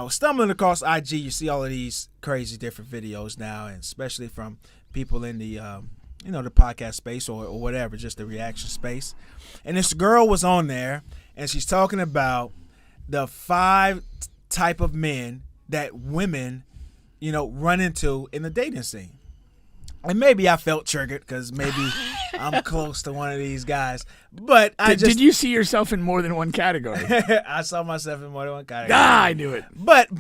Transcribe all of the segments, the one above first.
stumbling across IG, you see all of these crazy different videos now, and especially from people in the the podcast space or whatever, just the reaction space. And this girl was on there, and she's talking about the 5 type of men that women, run into in the dating scene. And maybe I felt triggered because maybe I'm close to one of these guys. But did you see yourself in more than one category? I saw myself in more than one category. I knew it. But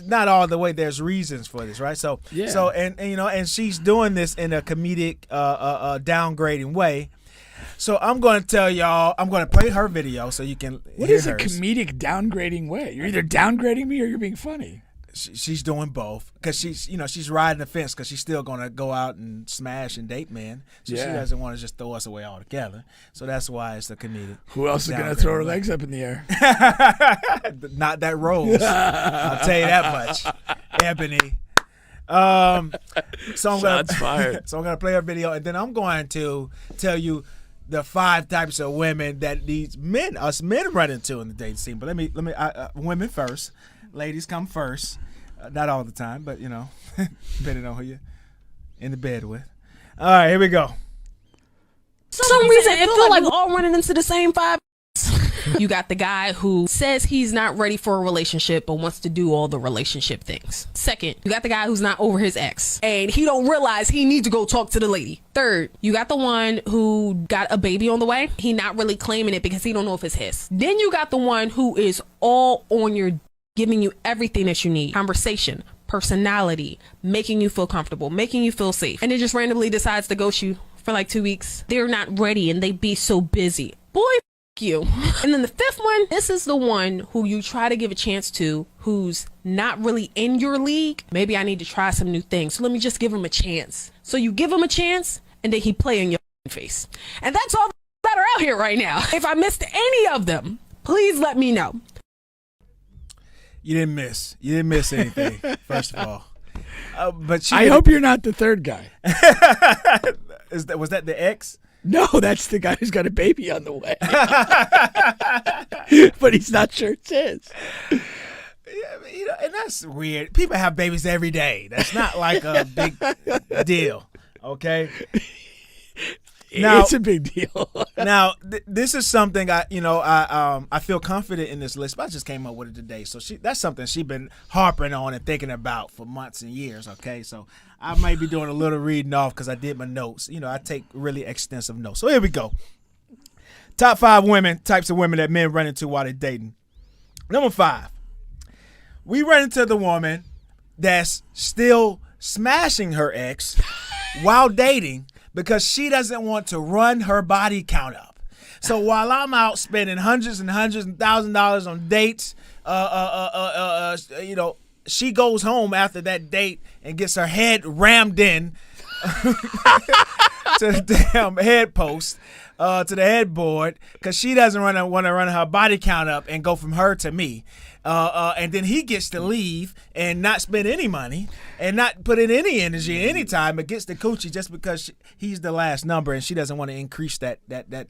not all the way. There's reasons for this, right? So and she's doing this in a comedic, downgrading way. So I'm going to tell y'all, I'm going to play her video so you can What hear is a hers. comedic downgrading way? You're either downgrading me or you're being funny. She's doing both because she's riding the fence because she's still going to go out and smash and date men. So she doesn't want to just throw us away altogether. So that's why it's a comedic. Who else is going to throw her legs up in the air? Not that Rose. I'll tell you that much. Ebony. So Shots fired. So I'm going to play her video, and then I'm going to tell you the 5 types of women that us men run into in the dating scene. But let me women first. Ladies come first. Not all the time, but depending on who you're in the bed with. All right, here we go. For some reason, it feel like we're all running into the same 5. You got the guy who says he's not ready for a relationship but wants to do all the relationship things. Second, you got the guy who's not over his ex and he don't realize he needs to go talk to the lady. Third, you got the one who got a baby on the way. He not really claiming it because he don't know if it's his. Then you got the one who is all on your, giving you everything that you need. Conversation, personality, making you feel comfortable, making you feel safe. And it just randomly decides to ghost you for like 2 weeks. They're not ready and they be so busy. Boy, you. And then the 5th one, this is the one who you try to give a chance to, who's not really in your league. Maybe I need to try some new things, so let me just give him a chance. So you give him a chance and then he play in your face. And that's all that are out here right now. If I missed any of them, please let me know. You didn't miss anything. First of all, but I hope you're not the 3rd guy. Was that the ex? No, that's the guy who's got a baby on the way. But he's not sure it's his. Yeah, and that's weird. People have babies every day. That's not like a big deal, okay? Now, it's a big deal. Now, this is something I feel confident in this list, but I just came up with it today. So that's something she's been harping on and thinking about for months and years, okay? So I might be doing a little reading off because I did my notes. I take really extensive notes. So here we go. Top 5 types of women that men run into while they're dating. Number 5, we run into the woman that's still smashing her ex while dating because she doesn't want to run her body count up. So while I'm out spending hundreds and $1,000s on dates, she goes home after that date and gets her head rammed in to the damn head post, to the headboard, because she doesn't want to run her body count up and go from her to me. And then he gets to leave and not spend any money and not put in any energy any time, but gets the coochie just because he's the last number and she doesn't want to increase that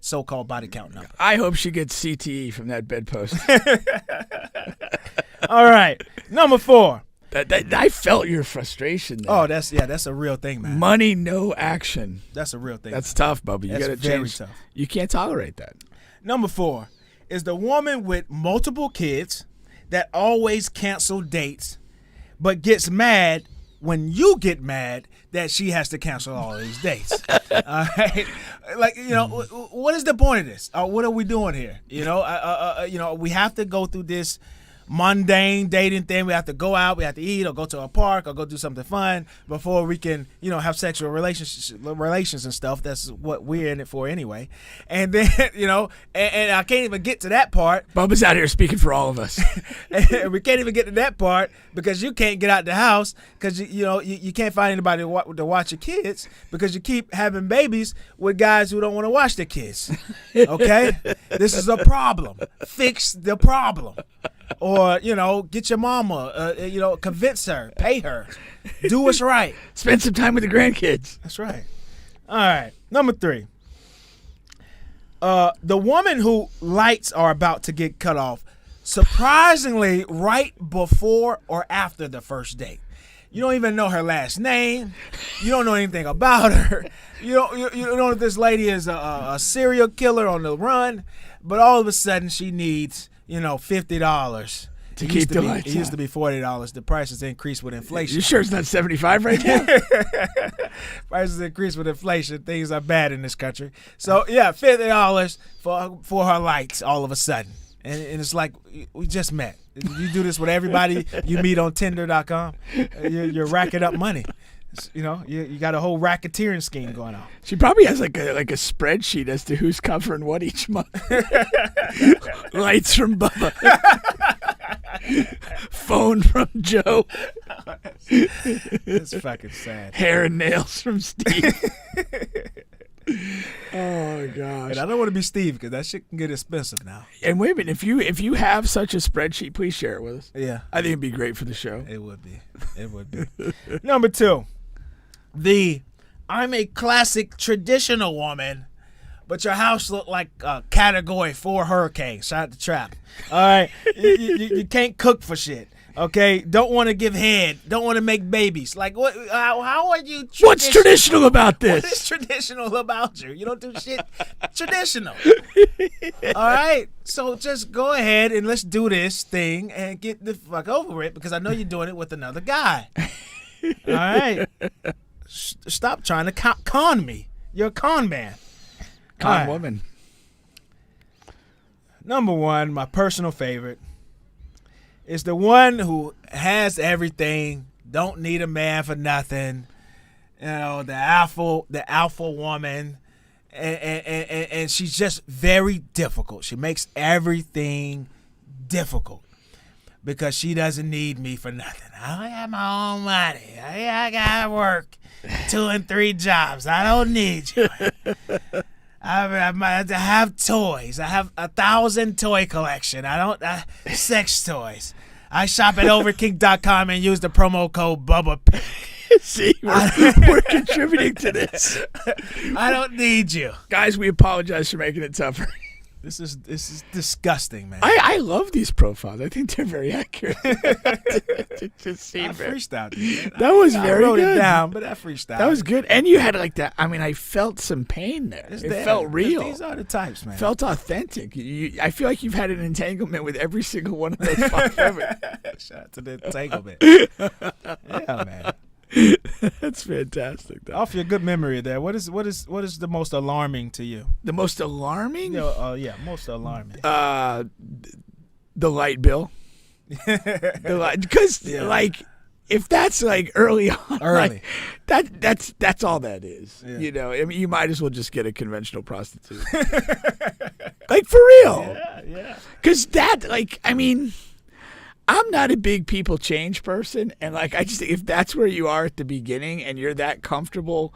so-called body count number. I hope she gets CTE from that bedpost. All right, number 4. I felt your frustration there. Oh, that's a real thing, man. Money, no action. That's a real thing. That's tough, Bubba. You got to change. Tough. You can't tolerate that. Number 4 is the woman with multiple kids that always cancel dates, but gets mad when you get mad that she has to cancel all of these dates. All right, like what is the point of this? What are we doing here? We have to go through this mundane dating thing. We have to go out, we have to eat, or go to a park, or go do something fun before we can, have sexual relations and stuff. That's what we're in it for anyway. And then, and I can't even get to that part. Bubba's out here speaking for all of us. And we can't even get to that part because you can't get out the house because you can't find anybody to watch your kids because you keep having babies with guys who don't want to watch their kids. Okay, this is a problem. Fix the problem. Or, get your mama, convince her, pay her, do what's right. Spend some time with the grandkids. That's right. All right. Number 3. The woman who lights are about to get cut off surprisingly right before or after the first date. You don't even know her last name. You don't know anything about her. You don't know if this lady is a serial killer on the run. But all of a sudden, she needs $50 to keep the lights on. It used to be $40. The price has increased with inflation. You sure it's not 75 right now? Prices increase with inflation. Things are bad in this country. So yeah, $50 for her lights all of a sudden, and it's like we just met. You do this with everybody you meet on Tinder.com. You're racking up money. You got a whole racketeering scheme going on. She probably has like a spreadsheet as to who's covering what each month. Lights from Bubba. Phone from Joe. It's fucking sad. Hair and nails from Steve. Oh gosh. And I don't want to be Steve because that shit can get expensive now. And wait a minute, if you have such a spreadsheet, please share it with us. Yeah. I think it'd be great for the show. It would be. Number 2. I'm a classic traditional woman, but your house looked like a Category 4 hurricane. Shout out to Trap. All right, you can't cook for shit. Okay, don't want to give head. Don't want to make babies. Like what? How are you? What's traditional about this? What is traditional about you? You don't do shit traditional. All right, so just go ahead and let's do this thing and get the fuck over it because I know you're doing it with another guy. All right. Stop trying to con me. You're a con man. Con woman. Number 1, my personal favorite, is the one who has everything, don't need a man for nothing. The alpha woman, and she's just very difficult. She makes everything difficult because she doesn't need me for nothing. I have my own money. I gotta work 2 and 3 jobs. I don't need you. I have toys. I have 1,000 toy collection. I don't sex toys. I shop at overking.com and use the promo code Bubba. See, we're contributing to this. I don't need you, guys. We apologize for making it tougher. This is disgusting, man. I love these profiles. I think they're very accurate. Just I freestyled it. That was very good. I wrote it down, but I freestyled. That was good. And you had like that. I mean, I felt some pain there. It felt real. These are the types, man. Felt authentic. I feel like you've had an entanglement with every single one of those 5 ever. Shout out to the entanglement. Yeah, man. That's fantastic. Though. Off your good memory there, what is the most alarming to you? The most alarming? Most alarming. The light bill. Because like if that's like early on, like, that's all that is. Yeah. I mean, you might as well just get a conventional prostitute. Like for real. Yeah. Because that, like, I mean. I'm not a big people change person, and like I just if that's where you are at the beginning and you're that comfortable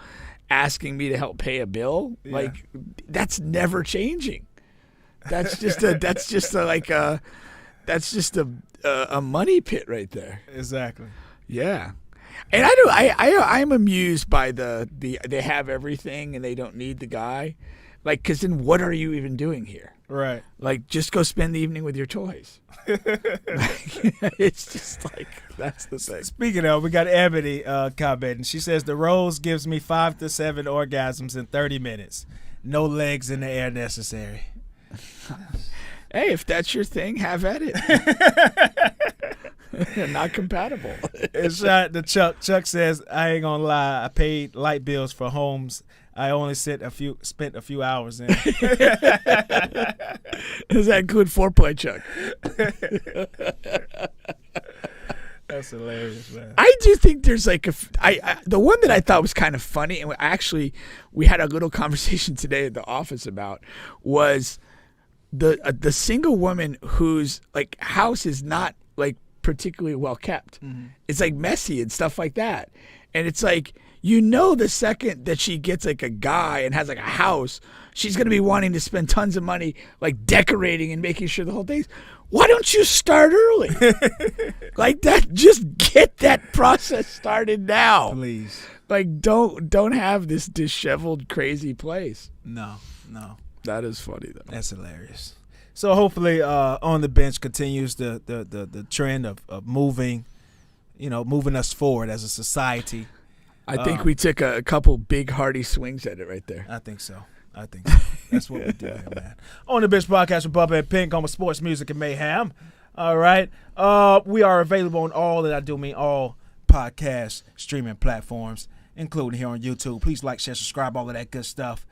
asking me to help pay a bill, like that's never changing. That's just a money pit right there. Exactly. Yeah. And I'm amused by they have everything and they don't need the guy. Like, because then what are you even doing here? Right. Like, just go spend the evening with your toys. It's just like, that's the thing. Speaking of, we got Ebony commenting. She says, the rose gives me 5 to 7 orgasms in 30 minutes. No legs in the air necessary. Hey, if that's your thing, have at it. Not compatible. And shout out to Chuck. Chuck says, I ain't gonna lie, I paid light bills for homes I only spent a few hours in. Does that include foreplay, Chuck? That's hilarious, man. I do think there's like the one that I thought was kind of funny, and we had a little conversation today at the office about was the single woman whose like house is not like particularly well kept. Mm-hmm. It's like messy and stuff like that, and it's like. The second that she gets like a guy and has like a house, she's going to be wanting to spend tons of money like decorating and making sure the whole thing's. Why don't you start early? Like that, just get that process started now. Please. Like don't have this disheveled crazy place. No. That is funny though. That's hilarious. So hopefully, On the Bench continues the trend of moving, moving us forward as a society. I think we took a couple big hearty swings at it right there. I think so. That's what we do here, man. On the Bench podcast with Bubba and Pink on sports, music, and mayhem. All right. We are available on all podcast streaming platforms, including here on YouTube. Please like, share, subscribe, all of that good stuff.